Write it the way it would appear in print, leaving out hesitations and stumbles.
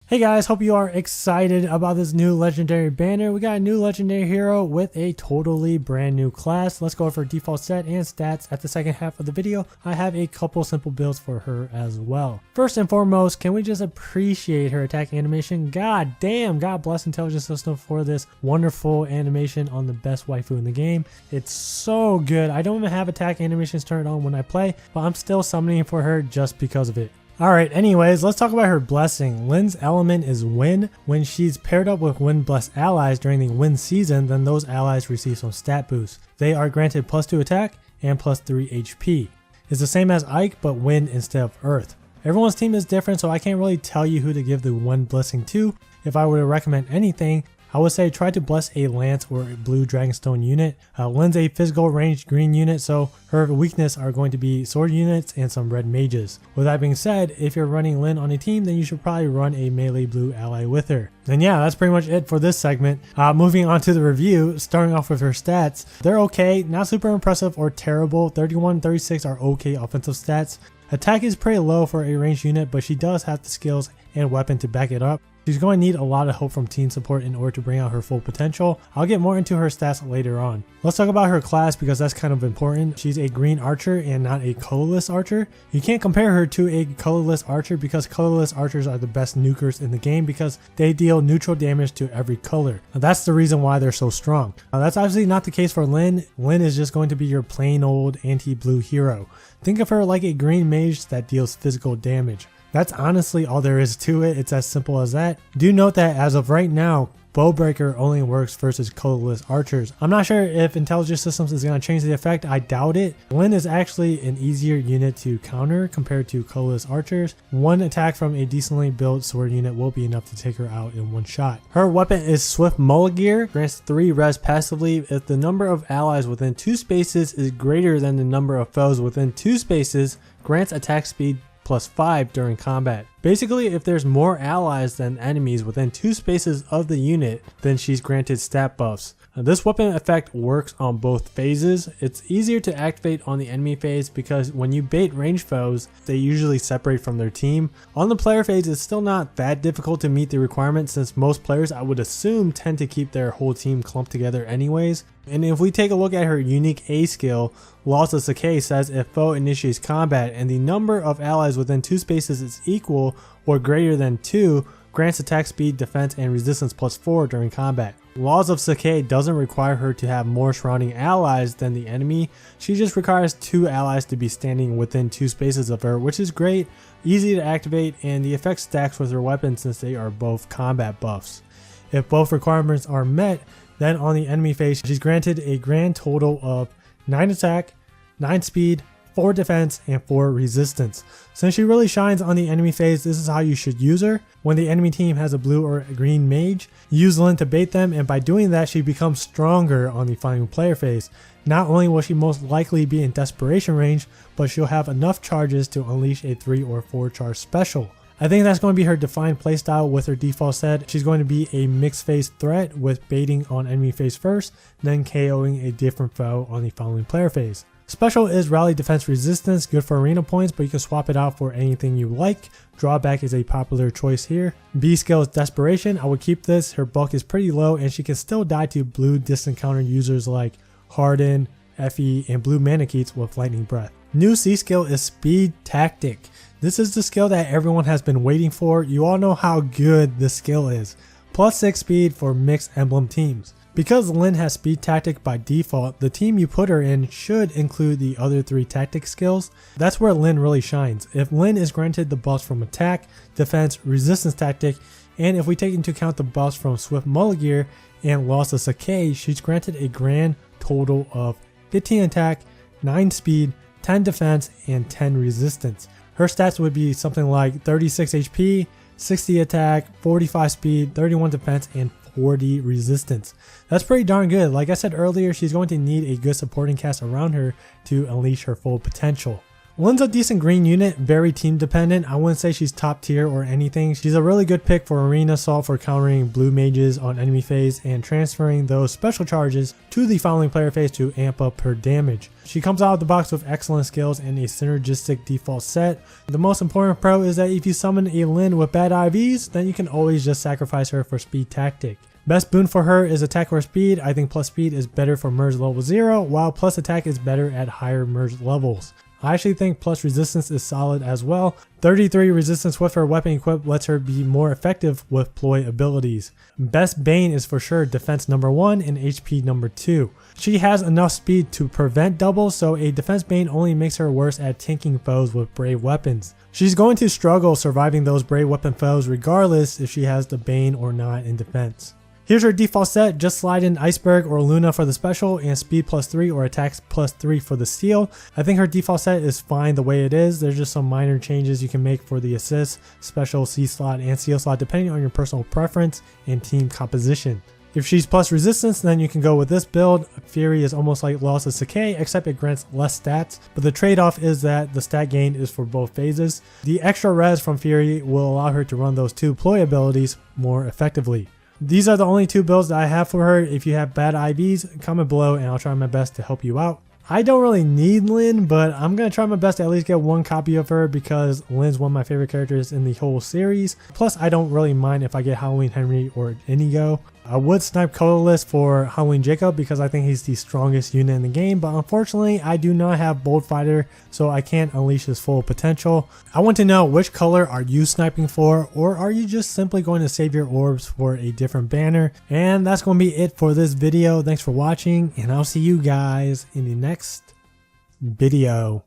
Hey guys, hope you are excited about this new legendary banner. We got a new legendary hero with a totally brand new class. Let's go over default set and stats at the second half of the video. I have a couple simple builds for her as well. First and foremost, can we just appreciate her attack animation? God damn, God bless Intelligence System for this wonderful animation on the best waifu in the game. It's so good. I don't even have attack animations turned on when I play, but I'm still summoning for her just because of it. Alright, anyways, let's talk about her blessing. Lin's element is wind. When she's paired up with wind blessed allies during the wind season, then those allies receive some stat boosts. They are granted +2 attack and +3 HP. It's the same as Ike, but wind instead of earth. Everyone's team is different, so I can't really tell you who to give the wind blessing to. If I were to recommend anything, I would say try to bless a lance or a blue dragonstone unit. Lin's a physical ranged green unit, so her weakness are going to be sword units and some red mages. With that being said, if you're running Lin on a team, then you should probably run a melee blue ally with her. And yeah, that's pretty much it for this segment. Moving on to the review, starting off with her stats. They're okay, not super impressive or terrible. 31, 36 are okay offensive stats. Attack is pretty low for a ranged unit, but she does have the skills and weapon to back it up. She's going to need a lot of help from team support in order to bring out her full potential. I'll get more into her stats later on. Let's talk about her class because that's kind of important. She's a green archer and not a colorless archer. You can't compare her to a colorless archer because colorless archers are the best nukers in the game because they deal neutral damage to every color. Now, that's the reason why they're so strong. Now, that's obviously not the case for Lin. Lin is just going to be your plain old anti-blue hero. Think of her like a green mage that deals physical damage. That's honestly all there is to it. It's as simple as that. Do note that as of right now, Bowbreaker only works versus colorless archers. I'm not sure if Intelligence Systems is going to change the effect. I doubt it. Lin is actually an easier unit to counter compared to colorless archers. One attack from a decently built sword unit will be enough to take her out in one shot. Her weapon is Swift Mulligear, grants 3 res passively if the number of allies within 2 spaces is greater than the number of foes within 2 spaces, grants attack speed +5 during combat. Basically, if there's more allies than enemies within 2 spaces of the unit, then she's granted stat buffs. Now, this weapon effect works on both phases. It's easier to activate on the enemy phase because when you bait ranged foes, they usually separate from their team. On the player phase, it's still not that difficult to meet the requirement since most players, I would assume, tend to keep their whole team clumped together anyways. And if we take a look at her unique A skill, Loss of Sakai says if foe initiates combat and the number of allies within 2 spaces is equal or greater than 2, grants attack speed, defense, and resistance +4 during combat. Laws of Sakai doesn't require her to have more surrounding allies than the enemy. She just requires 2 allies to be standing within 2 spaces of her, which is great, easy to activate, and the effect stacks with her weapon since they are both combat buffs. If both requirements are met, then on the enemy phase, she's granted a grand total of 9 attack, 9 speed, 4 defense, and 4 resistance. Since she really shines on the enemy phase, this is how you should use her. When the enemy team has a blue or a green mage, use Lin to bait them, and by doing that, she becomes stronger on the final player phase. Not only will she most likely be in desperation range, but she'll have enough charges to unleash a 3 or 4 charge special. I think that's going to be her defined playstyle with her default set. She's going to be a mixed phase threat with baiting on enemy phase first, then KOing a different foe on the following player phase. Special is Rally Defense Resistance, good for arena points, but you can swap it out for anything you like. Drawback is a popular choice here. B skill is Desperation. I would keep this. Her bulk is pretty low and she can still die to blue distant counter users like Harden, FE, and blue Manikeets with Lightning Breath. New C skill is Speed Tactic. This is the skill that everyone has been waiting for. You all know how good this skill is. +6 speed for mixed Emblem teams. Because Lin has Speed Tactic by default, the team you put her in should include the other 3 tactic skills. That's where Lin really shines. If Lin is granted the buffs from attack, defense, resistance tactic, and if we take into account the buffs from Swift Mulligear and Loss of Sakai, she's granted a grand total of 15 attack, 9 speed, 10 defense, and 10 resistance. Her stats would be something like 36 HP, 60 attack, 45 speed, 31 defense, and 40 resistance. That's pretty darn good. Like I said earlier, she's going to need a good supporting cast around her to unleash her full potential. Lynn's a decent green unit, very team dependent. I wouldn't say she's top tier or anything. She's a really good pick for Arena Assault for countering blue mages on enemy phase and transferring those special charges to the following player phase to amp up her damage. She comes out of the box with excellent skills and a synergistic default set. The most important pro is that if you summon a Lynn with bad IVs, then you can always just sacrifice her for speed tactic. Best boon for her is attack or speed. I think plus speed is better for merge level 0, while plus attack is better at higher merge levels. I actually think plus resistance is solid as well. 33 resistance with her weapon equipped lets her be more effective with ploy abilities. Best Bane is for sure defense number 1 and HP number 2. She has enough speed to prevent doubles, so a defense Bane only makes her worse at tanking foes with brave weapons. She's going to struggle surviving those brave weapon foes regardless if she has the Bane or not in defense. Here's her default set, just slide in Iceberg or Luna for the special and speed +3 or attacks +3 for the steal. I think her default set is fine the way it is. There's just some minor changes you can make for the assist, special, C slot, and seal slot depending on your personal preference and team composition. If she's plus resistance, then you can go with this build. Fury is almost like Lost of Sakai, except it grants less stats, but the trade-off is that the stat gain is for both phases. The extra res from Fury will allow her to run those two ploy abilities more effectively. These are the only two builds that I have for her. If you have bad IVs, comment below and I'll try my best to help you out. I don't really need Lynn, but I'm going to try my best to at least get one copy of her because Lynn's one of my favorite characters in the whole series. Plus, I don't really mind if I get Halloween Henry or Inigo. I would snipe Colorless for Halloween Jacob because I think he's the strongest unit in the game, but unfortunately I do not have Bold Fighter, so I can't unleash his full potential. I want to know, which color are you sniping for, or are you just simply going to save your orbs for a different banner? And that's going to be it for this video. Thanks for watching, and I'll see you guys in the next video.